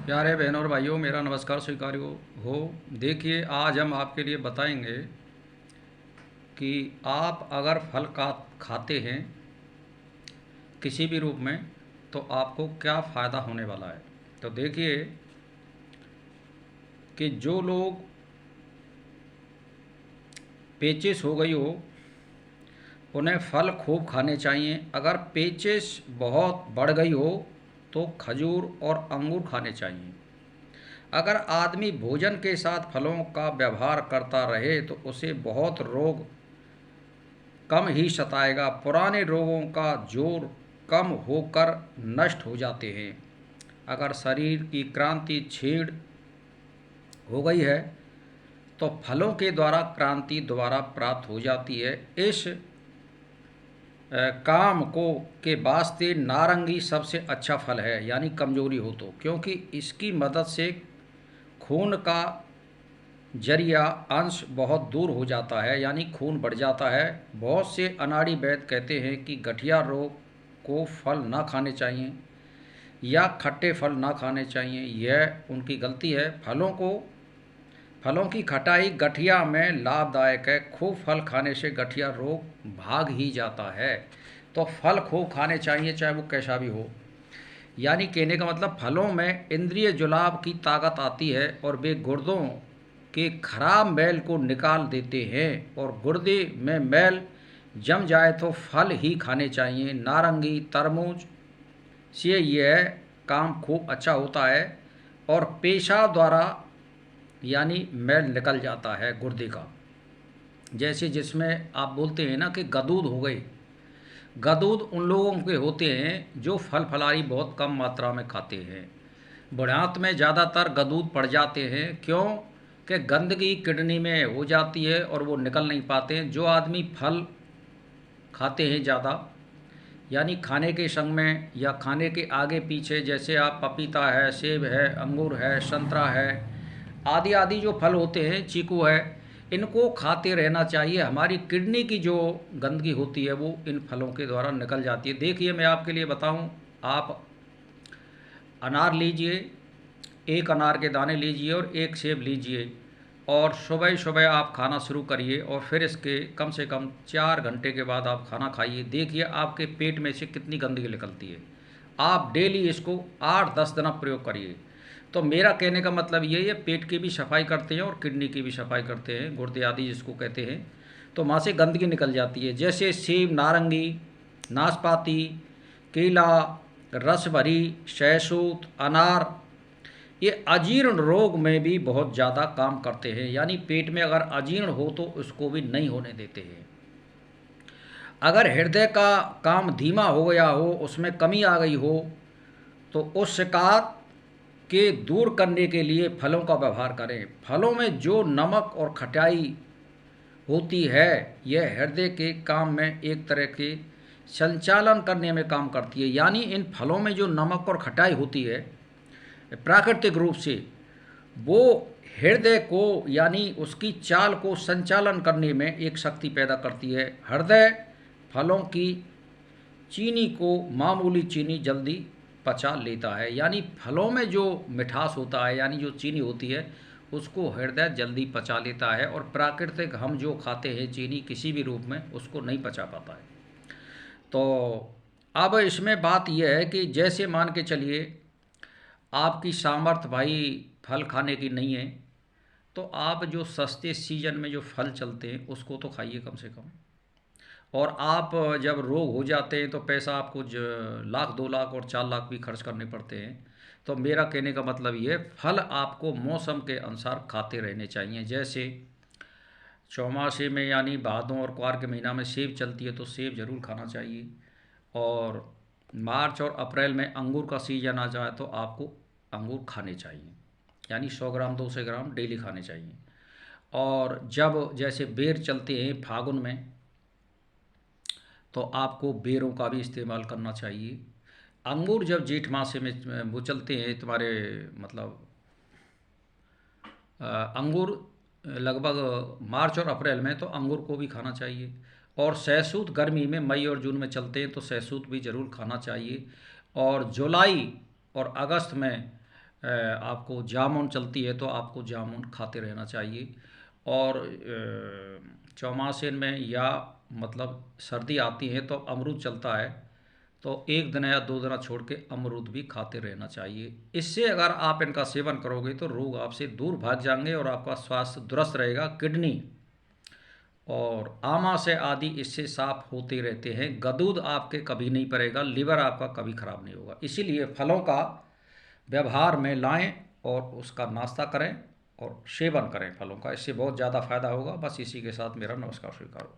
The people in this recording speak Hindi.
प्यारे बहनों और भाइयों, मेरा नमस्कार स्वीकार हो। देखिए, आज हम आपके लिए बताएंगे कि आप अगर फल का खाते हैं किसी भी रूप में तो आपको क्या फ़ायदा होने वाला है। तो देखिए कि जो लोग पेचिश हो गई हो उन्हें फल खूब खाने चाहिए। अगर पेचिश बहुत बढ़ गई हो तो खजूर और अंगूर खाने चाहिए। अगर आदमी भोजन के साथ फलों का व्यवहार करता रहे तो उसे बहुत रोग कम ही सताएगा। पुराने रोगों का जोर कम होकर नष्ट हो जाते हैं। अगर शरीर की क्रांति छीड़ हो गई है तो फलों के द्वारा क्रांति दोबारा प्राप्त हो जाती है। इस काम को के वास्ते नारंगी सबसे अच्छा फल है, यानी कमजोरी हो तो, क्योंकि इसकी मदद से खून का जरिया अंश बहुत दूर हो जाता है, यानी खून बढ़ जाता है। बहुत से अनाड़ी वैद्य कहते हैं कि गठिया रोग को फल ना खाने चाहिए या खट्टे फल ना खाने चाहिए। यह उनकी गलती है। फलों की खटाई गठिया में लाभदायक है। खूब फल खाने से गठिया रोग भाग ही जाता है। तो फल खूब खाने चाहिए, चाहे वो कैसा भी हो। यानी कहने का मतलब फलों में इंद्रिय जुलाब की ताकत आती है और वे गुर्दों के खराब मैल को निकाल देते हैं। और गुर्दे में मैल जम जाए तो फल ही खाने चाहिए। नारंगी तरबूज से यह काम खूब अच्छा होता है और पेशाब द्वारा यानी मैल निकल जाता है गुर्दे का। जैसे जिसमें आप बोलते हैं ना कि गदूद हो गई। गदूद उन लोगों के होते हैं जो फल फलारी बहुत कम मात्रा में खाते हैं। बुढ़ात में ज़्यादातर गदूद पड़ जाते हैं। क्यों? कि गंदगी किडनी में हो जाती है और वो निकल नहीं पाते हैं। जो आदमी फल खाते हैं ज़्यादा, यानी खाने के संग में या खाने के आगे पीछे, जैसे आप पपीता है, सेब है, अंगूर है, संतरा है, आदि आदि जो फल होते हैं, चीकू है, इनको खाते रहना चाहिए। हमारी किडनी की जो गंदगी होती है वो इन फलों के द्वारा निकल जाती है। देखिए, मैं आपके लिए बताऊं, आप अनार लीजिए, एक अनार के दाने लीजिए और एक सेब लीजिए और सुबह सुबह आप खाना शुरू करिए और फिर इसके कम से कम 4 घंटे के बाद आप खाना खाइए। देखिए आपके पेट में से कितनी गंदगी निकलती है। आप डेली इसको 8-10 दिन आप प्रयोग करिए। तो मेरा कहने का मतलब ये है, पेट की भी सफाई करते हैं और किडनी की भी सफाई करते हैं, गुर्दे आदि जिसको कहते हैं। तो वहाँ से गंदगी निकल जाती है। जैसे सेब, नारंगी, नाशपाती, केला, रसभरी, सहतूत, अनार, ये अजीर्ण रोग में भी बहुत ज़्यादा काम करते हैं। यानी पेट में अगर अजीर्ण हो तो उसको भी नहीं होने देते हैं। अगर हृदय का काम धीमा हो गया हो, उसमें कमी आ गई हो, तो उस शिकायत के दूर करने के लिए फलों का व्यवहार करें। फलों में जो नमक और खटाई होती है यह हृदय के काम में एक तरह के संचालन करने में काम करती है। यानी इन फलों में जो नमक और खटाई होती है प्राकृतिक रूप से, वो हृदय को यानी उसकी चाल को संचालन करने में एक शक्ति पैदा करती है। हृदय फलों की चीनी को, मामूली चीनी, जल्दी पचा लेता है। यानी फलों में जो मिठास होता है, यानी जो चीनी होती है, उसको हृदय जल्दी पचा लेता है और प्राकृतिक हम जो खाते हैं चीनी किसी भी रूप में, उसको नहीं पचा पाता है। तो अब इसमें बात यह है कि जैसे मान के चलिए आपकी सामर्थ्य भाई फल खाने की नहीं है, तो आप जो सस्ते सीजन में जो फल चलते हैं उसको तो खाइए कम से कम। और आप जब रोग हो जाते हैं तो पैसा आपको लाख 2 लाख और 4 लाख भी खर्च करने पड़ते हैं। तो मेरा कहने का मतलब ये, फल आपको मौसम के अनुसार खाते रहने चाहिए। जैसे चौमासे में यानी भादों और क्वार के महीना में सेब चलती है तो सेब ज़रूर खाना चाहिए। और मार्च और अप्रैल में अंगूर का सीजन आ जाए तो आपको अंगूर खाने चाहिए, यानी 100 ग्राम 200 ग्राम डेली खाने चाहिए। और जब जैसे बेर चलते हैं फागुन में, तो आपको बेरों का भी इस्तेमाल करना चाहिए। अंगूर जब जेठ मास में वो चलते हैं तुम्हारे, मतलब अंगूर लगभग मार्च और अप्रैल में, तो अंगूर को भी खाना चाहिए। और सहसूत गर्मी में मई और जून में चलते हैं तो सहसूत भी ज़रूर खाना चाहिए। और जुलाई और अगस्त में आपको जामुन चलती है तो आपको जामुन खाते रहना चाहिए। और चौमासिन में या मतलब सर्दी आती है तो अमरूद चलता है, तो एक दिन या दो दिन छोड़ के अमरूद भी खाते रहना चाहिए। इससे अगर आप इनका सेवन करोगे तो रोग आपसे दूर भाग जाएंगे और आपका स्वास्थ्य दुरुस्त रहेगा। किडनी और आमाशय आदि इससे साफ होते रहते हैं। गदूद आपके कभी नहीं पड़ेगा, लिवर आपका कभी खराब नहीं होगा। इसीलिए फलों का व्यवहार में लाएं और उसका नाश्ता करें और सेवन करें फलों का, इससे बहुत ज़्यादा फायदा होगा। बस इसी के साथ मेरा नमस्कार स्वीकार।